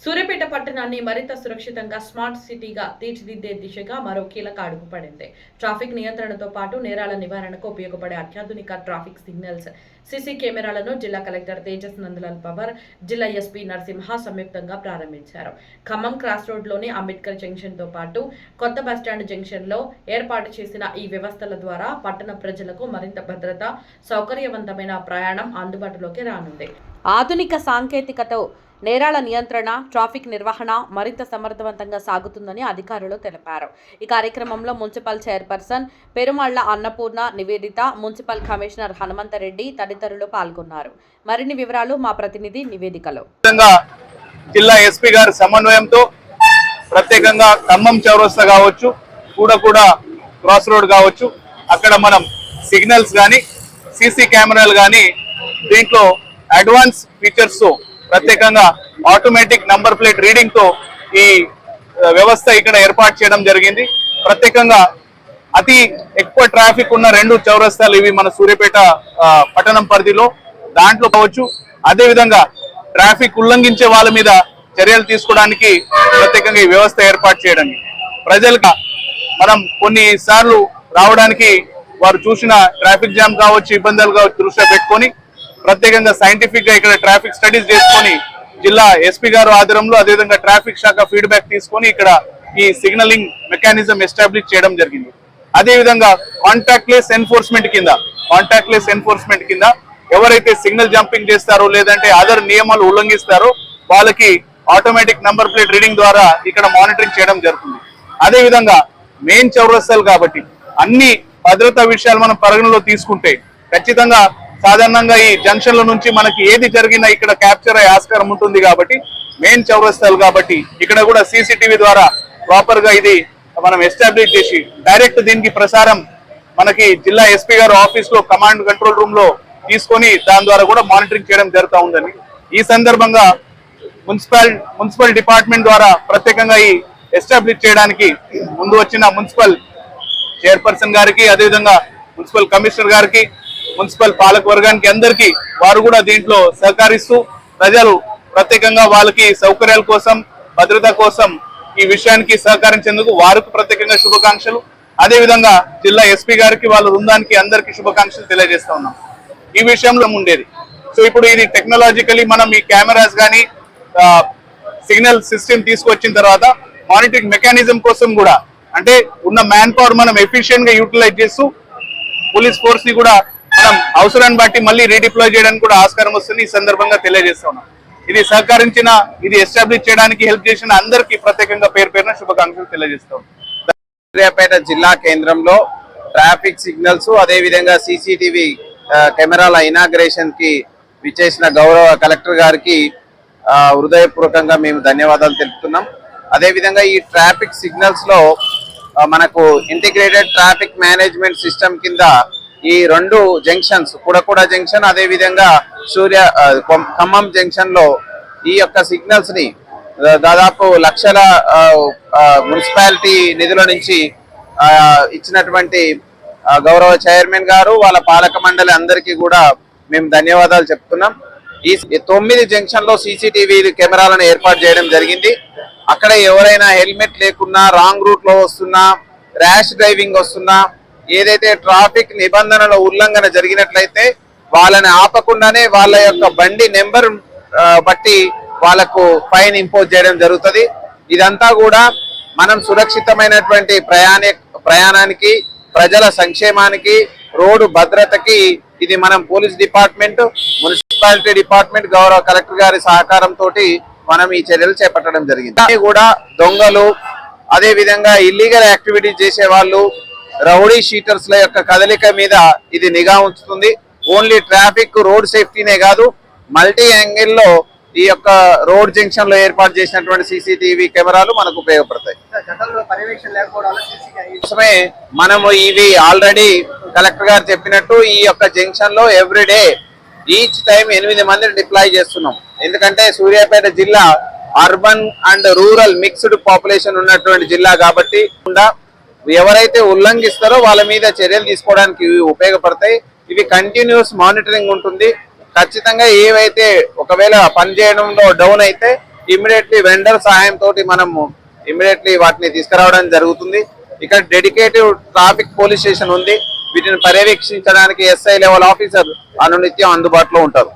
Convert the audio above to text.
సూర్యాపేట పట్టణాన్ని మరింత సురక్షితంగా స్మార్ట్ సిటీగా తీర్చిదిద్దే దిశగా మరో కీలక అడుగు పడింది. ట్రాఫిక్ నియంత్రణతో పాటు నేరాల నివారణకు ఉపయోగపడే అత్యాధునిక ట్రాఫిక్ సిగ్నల్స్ సీసీ కెమెరాలను జిల్లా కలెక్టర్ తేజస్ నందలాల్ పవర్, జిల్లా ఎస్పీ నరసింహ సంయుక్తంగా ప్రారంభించారు. ఖమ్మం క్రాస్ రోడ్లోని అంబేద్కర్ జంక్షన్ తో పాటు కొత్త బస్టాండ్ జంక్షన్ లో ఏర్పాటు చేసిన ఈ వ్యవస్థల ద్వారా పట్టణ ప్రజలకు మరింత భద్రత, సౌకర్యవంతమైన ప్రయాణం అందుబాటులోకి రానుంది. ఆధునిక సాంకేతికతో నేరాల నియంత్రణ, ట్రాఫిక్ నిర్వహణ మరింత సమర్థవంతంగా సాగుతుందని అధికారులు తెలిపారు. ఈ కార్యక్రమంలో మున్సిపల్ చైర్పర్సన్ పెరుమాళ్ల అన్నపూర్ణ నివేదిత, మున్సిపల్ కమిషనర్ హనుమంతరెడ్డి తదితరులు పాల్గొన్నారు. మరిన్ని వివరాలు మా ప్రతినిధి నివేదికలో. జిల్లా ఎస్పీ గారి సమన్వయంతో ప్రత్యేకంగా ఖమ్మం చౌరస్తా కావచ్చు, కూడా క్రాస్ రోడ్ కావచ్చు, అక్కడ మనం సిగ్నల్స్ కానీ సీసీ కెమెరాలు కానీ దీంట్లో అడ్వాన్స్ ఫీచర్స్ తో ప్రత్యేకంగా ఆటోమేటిక్ నంబర్ ప్లేట్ రీడింగ్ తో ఈ వ్యవస్థ ఇక్కడ ఏర్పాటు చేయడం జరిగింది. ప్రత్యేకంగా అతి ఎక్కువ ట్రాఫిక్ ఉన్న 2 చౌరస్తాలు ఇవి మన సూర్యాపేట పట్టణం పరిధిలో. దాంట్లో కావచ్చు, అదేవిధంగా ట్రాఫిక్ ఉల్లంఘించే వాళ్ళ మీద చర్యలు తీసుకోవడానికి ప్రత్యేకంగా ఈ వ్యవస్థ ఏర్పాటు చేయడం. ప్రజలకు మనం కొన్నిసార్లు రావడానికి వారు చూసిన ట్రాఫిక్ జామ్ కావచ్చు, ఇబ్బందులు కావచ్చు దృష్టిలో పెట్టుకొని ప్రత్యేకంగా సైంటిఫిక్ గా ఇక్కడ ట్రాఫిక్ స్టడీస్ చేసుకొని జిల్లా ఎస్పీ గారు ఆధ్వర్యంలో అదేవిధంగా ట్రాఫిక్ శాఖ ఫీడ్బ్యాక్ తీసుకొని ఇక్కడ ఈ సిగ్నలింగ్ మెకానిజం ఎస్టాబ్లిష్ చేయడం జరిగింది. అదేవిధంగా కాంటాక్ట్లెస్ ఎన్ఫోర్స్మెంట్ కింద ఎవరైతే సిగ్నల్ జంపింగ్ చేస్తారో లేదంటే అదర్ నియమాలు ఉల్లంఘిస్తారో వాళ్ళకి ఆటోమేటిక్ నంబర్ ప్లేట్ రీడింగ్ ద్వారా ఇక్కడ మానిటరింగ్ చేయడం జరుగుతుంది. అదేవిధంగా మెయిన్ చౌరస్తాలు కాబట్టి అన్ని భద్రతా విషయాలు మనం పరిగణలో తీసుకుంటే ఖచ్చితంగా సాధారణంగా ఈ జంక్షన్ల నుంచి మనకి ఏది జరిగినా ఇక్కడ క్యాప్చర్ అయ్యే ఆస్కారం ఉంటుంది కాబట్టి మెయిన్ చౌరస్తాలు కాబట్టి ఇక్కడ కూడా సీసీటీవీ ద్వారా ప్రాపర్ గా ఇది మనం ఎస్టాబ్లిష్ చేసి డైరెక్ట్ దీనికి ప్రసారం మనకి జిల్లా ఎస్పీ గారు ఆఫీస్ లో కమాండ్ కంట్రోల్ రూమ్ లో తీసుకొని దాని ద్వారా కూడా మానిటరింగ్ చేయడం జరుగుతూ ఉందని ఈ సందర్భంగా మున్సిపల్ డిపార్ట్మెంట్ ద్వారా ప్రత్యేకంగా ఈ ఎస్టాబ్లిష్ చేయడానికి ముందు వచ్చిన మున్సిపల్ చైర్పర్సన్ గారికి, అదేవిధంగా మున్సిపల్ కమిషనర్ గారికి, మున్సిపల్ పాలక వర్గానికి అందరికీ వారు కూడా దీంట్లో సహకరిస్తూ ప్రజలు ప్రత్యేకంగా వాళ్ళకి సౌకర్యాల కోసం, భద్రత కోసం ఈ విషయానికి సహకరించేందుకు వారికి ప్రత్యేకంగా శుభాకాంక్షలు. అదేవిధంగా జిల్లా ఎస్పీ గారికి, వాళ్ళ బృందానికి అందరికీ శుభాకాంక్షలు తెలియజేస్తా ఉన్నాం. ఈ విషయంలో ఉండేది సో ఇప్పుడు ఇది టెక్నాలజికలీ మనం ఈ కెమెరాస్ కానీ సిగ్నల్ సిస్టమ్ తీసుకొచ్చిన తర్వాత మానిటరింగ్ మెకానిజం కోసం కూడా అంటే ఉన్న మ్యాన్ పవర్ మనం ఎఫిషియెంట్ గా యూటిలైజ్ చేస్తూ పోలీస్ ఫోర్స్ ని కూడా మనం అవసరాన్ని బట్టి మళ్ళీ రీడిప్లాయ్ చేయడానికి కూడా ఆస్కారం వస్తుంది. ఈ సందర్భంగా తెలియజేస్తా ఉన్నాం. ఇది సహకరించిన, ఇది ఎస్టాబ్లిష్ చేయడానికి హెల్ప్ చేసిన అందరికీ ప్రత్యేకంగా పేరున శుభాకాంక్షలు తెలియజేస్తాం. సూర్యాపేట జిల్లా కేంద్రంలో ట్రాఫిక్ సిగ్నల్స్ అదేవిధంగా సీసీటీవీ కెమెరాల ఇనాగ్రేషన్ కి విచ్చేసిన గౌరవ కలెక్టర్ గారికి హృదయపూర్వకంగా మేము ధన్యవాదాలు తెలుపుతున్నాం. అదేవిధంగా ఈ ట్రాఫిక్ సిగ్నల్స్ లో మనకు ఇంటిగ్రేటెడ్ ట్రాఫిక్ మేనేజ్మెంట్ సిస్టమ్ కింద ఈ 2 జంక్షన్స్ కూడా జంక్షన్ అదేవిధంగా ఖమ్మం జంక్షన్ లో ఈ యొక్క సిగ్నల్స్ ని దాదాపు లక్షల మున్సిపాలిటీ నిధుల నుంచి ఇచ్చినటువంటి గౌరవ చైర్మన్ గారు, వాళ్ళ పాలక మండలి అందరికీ కూడా మేము ధన్యవాదాలు చెప్తున్నాం. ఈ 9 జంక్షన్ లో సీసీటీవీ కెమెరాలను ఏర్పాటు చేయడం జరిగింది. అక్కడ ఎవరైనా హెల్మెట్ లేకున్నా, రాంగ్ రూట్ లో వస్తున్నా, ర్యాష్ డ్రైవింగ్ వస్తున్నా, ఏదైతే ట్రాఫిక్ నిబంధనల ఉల్లంఘన జరిగినట్లయితే వాళ్ళని ఆపకుండానే వాళ్ళ యొక్క బండి నెంబర్ బట్టి వాళ్ళకు ఫైన్ ఇంపోజ్ చేయడం జరుగుతుంది. ఇదంతా కూడా మనం సురక్షితమైనటువంటి ప్రయాణానికి, ప్రజల సంక్షేమానికి, రోడ్డు భద్రతకి ఇది మనం పోలీస్ డిపార్ట్మెంట్, మున్సిపాలిటీ డిపార్ట్మెంట్, గౌరవ కలెక్టర్ గారి సహకారంతో మనం ఈ చర్యలు చేపట్టడం జరిగింది. కూడా దొంగలు అదే విధంగా ఇల్లీగల్ యాక్టివిటీస్ చేసే వాళ్ళు, రౌడీ షీటర్స్ల యొక్క కదలిక మీద ఇది నిఘా ఉంచుతుంది. ఓన్లీ ట్రాఫిక్ రోడ్ సేఫ్టీనే కాదు, మల్టీ యాంగిల్లో ఈ యొక్క రోడ్ జంక్షన్ లో ఏర్పాటు చేసినటువంటి సీసీటీవీ కెమెరాలు మనకు ఉపయోగపడతాయి. మనము ఇవి ఆల్రెడీ కలెక్టర్ గారు చెప్పినట్టు ఈ యొక్క జంక్షన్ లో ఎవ్రీడే ఈచ్ టైం 8 మందిని డిప్లాయ్ చేస్తున్నాం. ఎందుకంటే సూర్యాపేట జిల్లా urban and rural mixed population ఉన్నటువంటి జిల్లా కాబట్టి ఎవరైతే ఉల్లంఘిస్తారో వాళ్ళ మీద చర్యలు తీసుకోవడానికి ఉపయోగపడతాయి. ఇవి కంటిన్యూస్ మానిటరింగ్ ఉంటుంది. ఖచ్చితంగా ఏవైతే ఒకవేళ పనిచేయడంలో డౌన్ అయితే ఇమ్మీడియట్లీ వెండర్ సహాయంతో మనము ఇమ్మీడియట్లీ వాటిని తీసుకురావడం జరుగుతుంది. ఇక్కడ డెడికేటివ్ ట్రాఫిక్ పోలీస్ స్టేషన్ ఉంది. వీటిని పర్యవేక్షించడానికి ఎస్ఐ లెవెల్ ఆఫీసర్ అనునిత్యం అందుబాటులో ఉంటారు.